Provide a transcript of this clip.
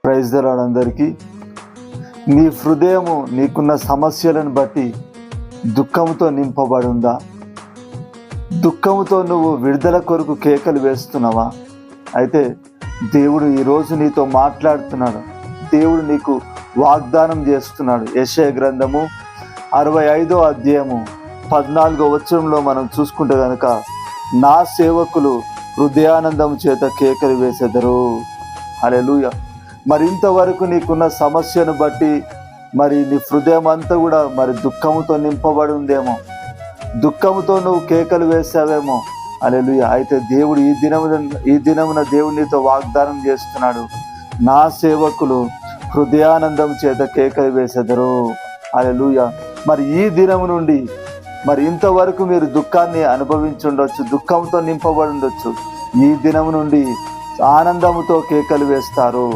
Praise the lord అందరికీ. నీ హృదయము నీకున్న సమస్యలను బట్టి దుఃఖంతో నింపబడి ఉందా? దుఃఖంతో నువ్వు విడుదల కొరకు కేకలు వేస్తున్నావా? అయితే దేవుడు ఈరోజు నీతో మాట్లాడుతున్నాడు. దేవుడు నీకు వాగ్దానం చేస్తున్నాడు. యెషయా గ్రంథము 65వ అధ్యాయము 14వ వచనంలో మనం చూసుకుంటే కనుక, నా సేవకులు హృదయానందం చేత కేకలు వేసెదరు. హల్లెలూయా. మరి ఇంతవరకు నీకున్న సమస్యను బట్టి మరి నీ హృదయం అంతా కూడా మరి దుఃఖముతో నింపబడి ఉందేమో, దుఃఖముతో నువ్వు కేకలు వేసావేమో. హల్లెలూయా. అయితే దేవుడు ఈ దినమున దేవుడు నీతో వాగ్దానం చేస్తున్నాడు. నా సేవకులు హృదయానందం చేత కేకలు వేసెదరు. హల్లెలూయా. మరి ఈ దినము నుండి మరి ఇంతవరకు మీరు దుఃఖాన్ని అనుభవించి ఉండొచ్చు, దుఃఖంతో నింపబడి ఉండొచ్చు. ఈ దినము నుండి ఆనందముతో కేకలు వేస్తారు.